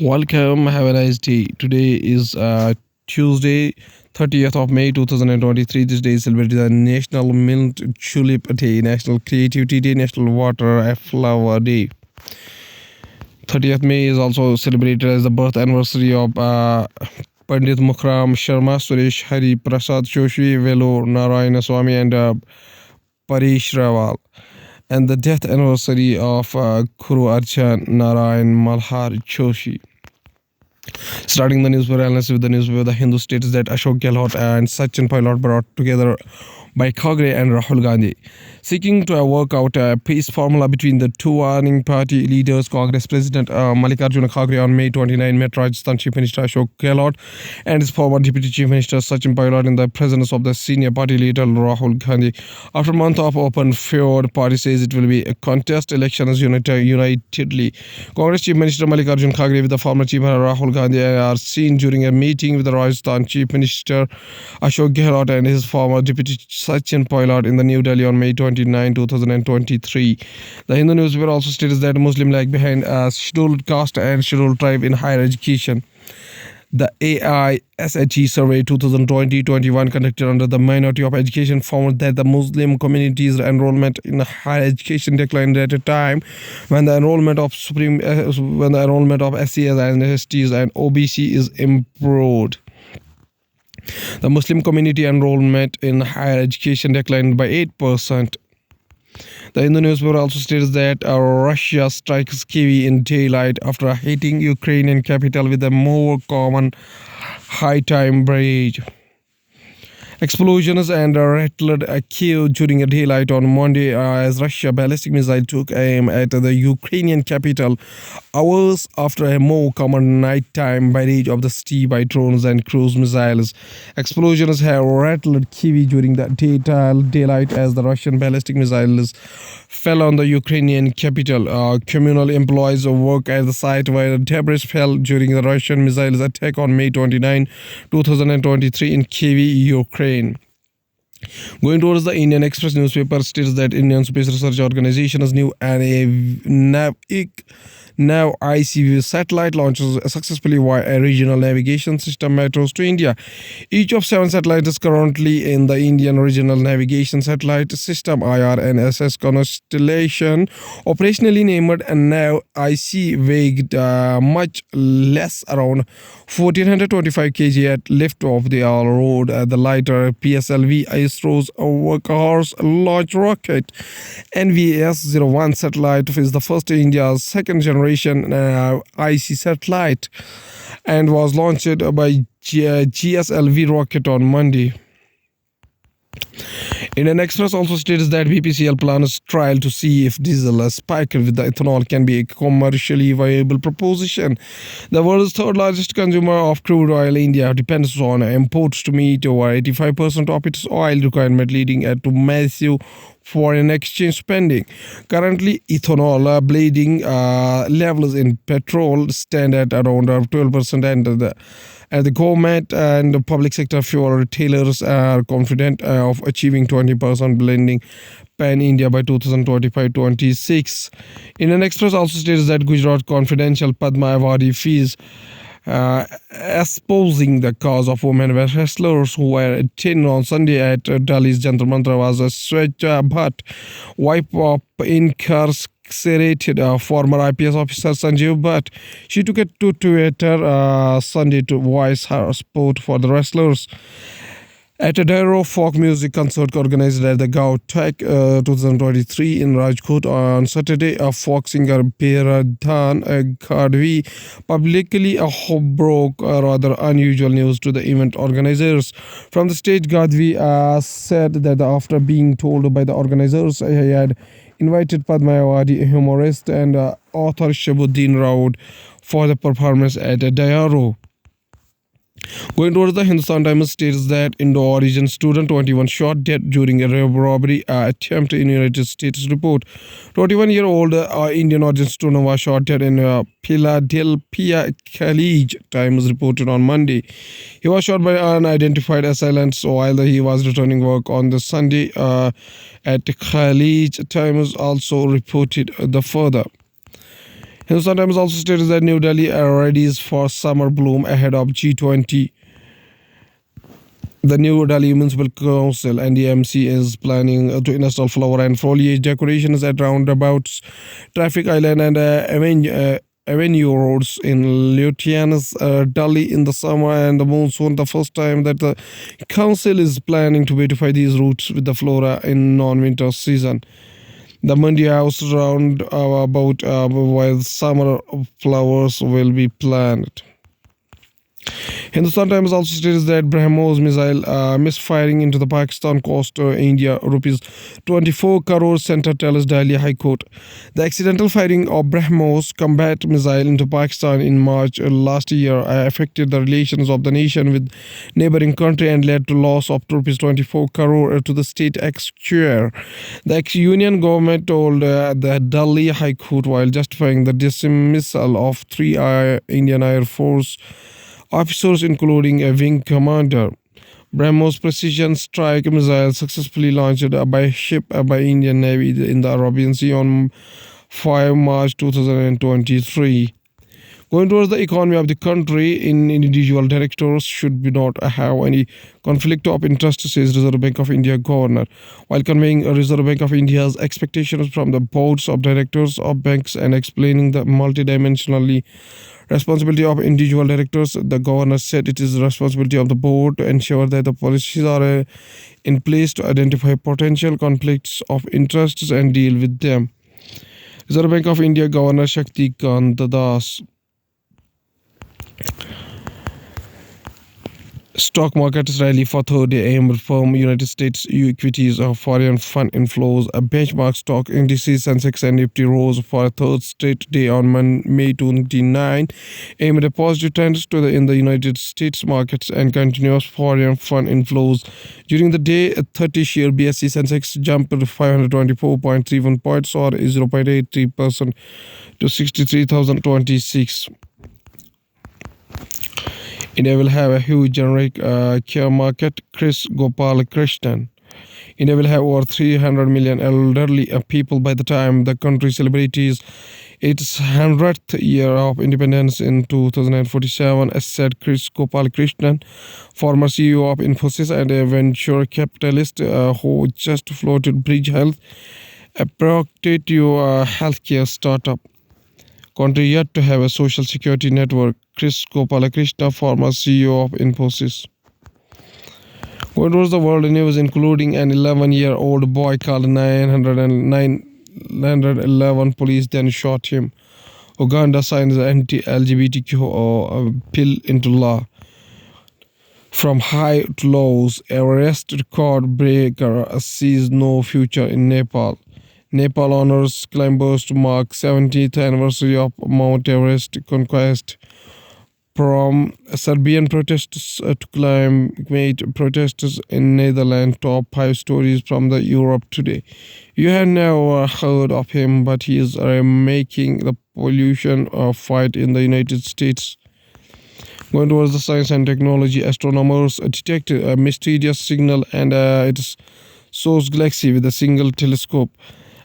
Welcome. Have a nice day. Today is Tuesday, 30th of May 2023. This day is celebrated as National Mint Julep Day, National Creativity Day, National Water Flower Day. 30th May is also celebrated as the birth anniversary of Pandit Mukram Sharma, Suresh Hari Prasad Joshi, Velu Narayana Swami, and Paresh Rawal, and the death anniversary of Guru Arjan Narayan Malhar Joshi. Starting the newspaper analysis with the newspaper, The Hindu states that Ashok Gehlot and Sachin Pilot brought together by Khagre and Rahul Gandhi, seeking to work out a peace formula between the two warring party leaders. Congress President Mallikarjuna Khagre on May 29 met Rajasthan Chief Minister Ashok Gehlot and his former Deputy Chief Minister Sachin Pilot in the presence of the senior party leader Rahul Gandhi. After a month of open feud, party says it will be a contest elections unitedly. Congress Chief Minister Mallikarjuna Khagre with the former Chief Minister Rahul Gandhi are seen during a meeting with the Rajasthan Chief Minister Ashok Gehlot and his former Deputy Sachin Pilot in the New Delhi on May 29, 2023. The Hindu newspaper also states that Muslim lag behind scheduled caste and scheduled tribe in higher education. The AISHE survey 2020-21 conducted under the Minority of Education found that the Muslim community's enrollment in higher education declined at a time when the enrollment of SCs and STs and OBC is improved. The Muslim community enrollment in higher education declined by 8%. The Hindu newspaper also states that Russia strikes Kyiv in daylight after hitting Ukrainian capital with a more common high-time barrage. Explosions and rattled Kyiv during a daylight on Monday as Russia ballistic missile took aim at the Ukrainian capital hours after a more common nighttime barrage of the city by drones and cruise missiles. Explosions have rattled Kyiv during the daylight as the Russian ballistic missiles fell on the Ukrainian capital. Communal employees work at the site where debris fell during the Russian missiles attack on May 29, 2023 in Kyiv, Ukraine. Going towards the Indian Express newspaper states that Indian Space Research Organization's new Nav ICV satellite launches successfully via a regional navigation system metros to India. Each of 7 satellites is currently in the Indian Regional Navigation Satellite System IRNSS constellation, operationally named Nav IC, weighed much less, around 1425 kg at lift-off. They are rode the lighter PSLV ISRO's workhorse launch rocket. NVS-01 satellite is the first India's second generation IC satellite and was launched by GSLV rocket on Monday. Indian Express also states that BPCL plans trial to see if diesel spiked with the ethanol can be a commercially viable proposition. The world's third largest consumer of crude oil, India depends on imports to meet over 85% of its oil requirement, leading to massive foreign exchange spending. Currently, ethanol blending levels in petrol stand at around 12%, and the government and the public sector fuel retailers are confident of achieving 20% blending pan-India by 2025-26. Indian Express also states that Gujarat Confidential Padma Awardee fees espousing the cause of women wrestlers who were 10 on Sunday at Delhi's Jantar Mantar was Swechha Bhatt, wife of incarcerated former IPS officer Sanjeev Bhatt. She took it to Twitter Sunday to voice her support for the wrestlers. At a Dairo folk music concert organized at the Gautak 2023 in Rajkot on Saturday, a folk singer Biradhan Gadvi publicly broke rather unusual news to the event organizers. From the stage, Gadvi said that after being told by the organizers he had invited Padma Awardee humorist and author Shabuddin Raud for the performance at a Dairo. Going towards the Hindustan Times states that Indo-origin student 21 shot dead during a robbery attempt in United States report. 21-year-old Indian origin student was shot dead in Philadelphia College, Times reported on Monday. He was shot by unidentified assailants while he was returning work on the Sunday at College, Times also reported the further. Hindustan Times also states that New Delhi readies for summer bloom ahead of G20. The New Delhi Municipal Council (NDMC) is planning to install flower and foliage decorations at roundabouts, traffic island, and avenue roads in Lutyens, Delhi in the summer and the monsoon. The first time that the council is planning to beautify these routes with the flora in non-winter season. The Mandi House round about while summer flowers will be planted. Hindustan Times also states that BrahMos missile misfiring into the Pakistan cost India rupees 24 crore, center tells Delhi High Court. The accidental firing of BrahMos combat missile into Pakistan in March last year affected the relations of the nation with neighboring country and led to loss of rupees 24 crore to the state exchequer. The ex-union government told the Delhi High Court while justifying the dismissal of three Indian Air Force officers, including a wing commander. BrahMos precision strike missile successfully launched by ship by Indian Navy in the Arabian Sea on 5 March 2023. Going towards the economy of the country, individual directors should not have any conflict of interest, says Reserve Bank of India governor. While conveying Reserve Bank of India's expectations from the boards of directors of banks and explaining the multidimensionally responsibility of individual directors, the governor said it is the responsibility of the board to ensure that the policies are in place to identify potential conflicts of interests and deal with them. Reserve Bank of India Governor Shaktikant Das. Stock markets rally for third day aimed from United States equities of foreign fund inflows. A benchmark stock indices Sensex and Nifty rose for a third straight day on May 29, aimed a positive trend in the United States markets and continuous foreign fund inflows. During the day, a 30-share BSE Sensex jumped 524.31 points or 0.83% to 63,026. India will have a huge generic care market, Chris Gopalakrishnan. India will have over 300 million elderly people by the time the country celebrates its 100th year of independence in 2047, as said Chris Gopalakrishnan, former CEO of Infosys and a venture capitalist who just floated Bridge Health, a protective healthcare startup. Country yet to have a social security network, Chris Gopalakrishnan, former CEO of Infosys. Going towards the world news, including an 11-year-old boy called 911 police then shot him. Uganda signs the anti-LGBTQ bill into law. From high to lows, Everest record breaker sees no future in Nepal. Nepal honors climbers to mark 70th anniversary of Mount Everest conquest. From Serbian protests to climate protests in Netherlands, top 5 stories from the Europe today. You have never heard of him, but he is making the pollution fight in the United States. Going towards the science and technology, astronomers detected a mysterious signal and its source galaxy with a single telescope.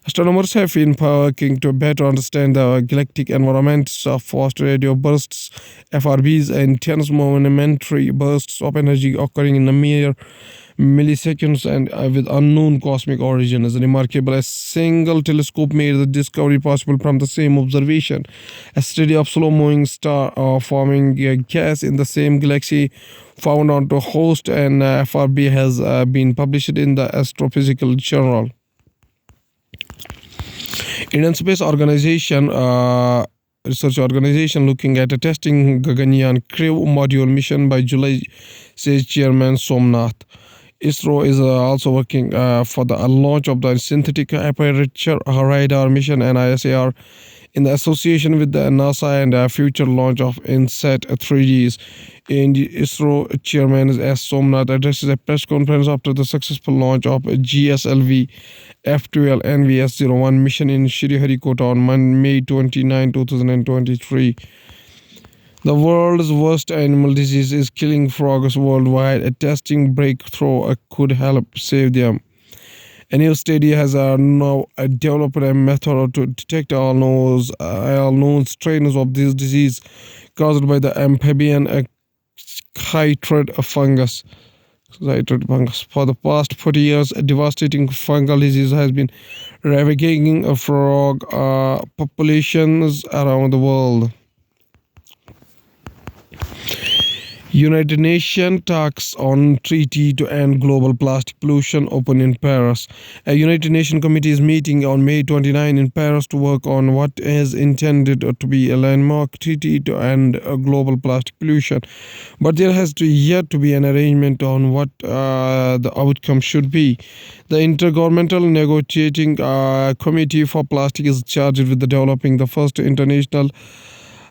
Astronomers have been working to better understand the galactic environments of fast radio bursts, FRBs, and intense momentary bursts of energy occurring in a mere milliseconds and with unknown cosmic origin. Is remarkable. A single telescope made the discovery possible from the same observation. A study of slow-moving star forming gas in the same galaxy found on to host an FRB has been published in the Astrophysical Journal. Indian Space Organization research organization looking at a testing Gaganyaan crew module mission by July, says Chairman Somnath. ISRO is also working for the launch of the synthetic aperture radar mission (NISAR) in the association with the NASA and future launch of INSAT 3Ds. And ISRO Chairman S. Somnath addresses a press conference after the successful launch of GSLV F12 NVS-01 mission in Sriharikota on May 29, 2023. The world's worst animal disease is killing frogs worldwide. A testing breakthrough could help save them. A new study has now developed a method to detect all known strains of this disease caused by the amphibian chytrid fungus. Chytrid fungus. For the past 40 years, a devastating fungal disease has been ravaging frog populations around the world. United Nations talks on treaty to end global plastic pollution open in Paris. A United Nations committee is meeting on May 29 in Paris to work on what is intended to be a landmark treaty to end global plastic pollution. But there has yet to be an arrangement on what the outcome should be. The Intergovernmental Negotiating Committee for Plastic is charged with developing the first international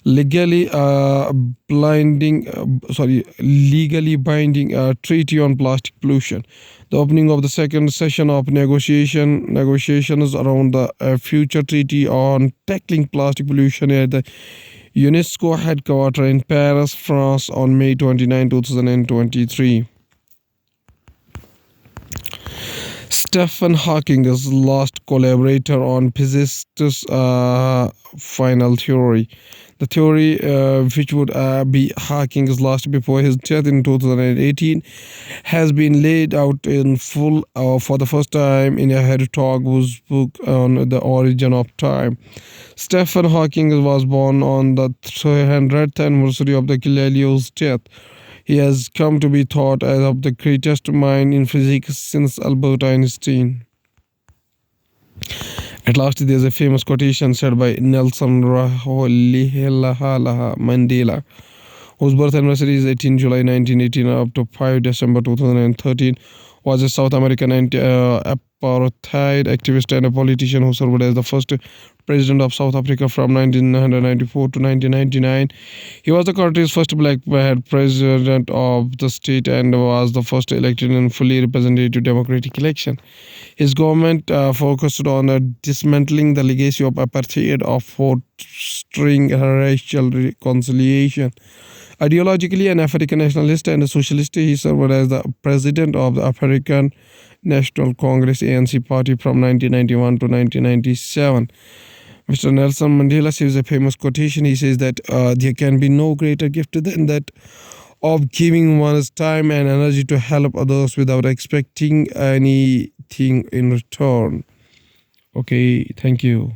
legally legally binding treaty on plastic pollution. The opening of the second session of negotiations around the future treaty on tackling plastic pollution at the UNESCO headquarters in Paris, France on May 29, 2023. Stephen Hawking's last collaborator on physicists' final theory. The theory, which would be Hawking's last before his death in 2018, has been laid out in full for the first time in a Harry Tog's book on the origin of time. Stephen Hawking was born on the 300th anniversary of the Galileo's death. He has come to be thought as of the greatest mind in physics since Albert Einstein. At last, there is a famous quotation said by Nelson Mandela, whose birth anniversary is 18 July 1918 up to 5 December 2013, was a South American anti-apartheid activist and a politician who served as the first president of South Africa from 1994 to 1999. He was the country's first black president of the state and was the first elected in fully representative democratic election. His government focused on dismantling the legacy of apartheid of fostering racial reconciliation. Ideologically an African nationalist and a socialist, he served as the president of the African National Congress ANC party from 1991 to 1997. Mr. Nelson Mandela says a famous quotation. He says that there can be no greater gift than that of giving one's time and energy to help others without expecting anything in return. Okay, thank you.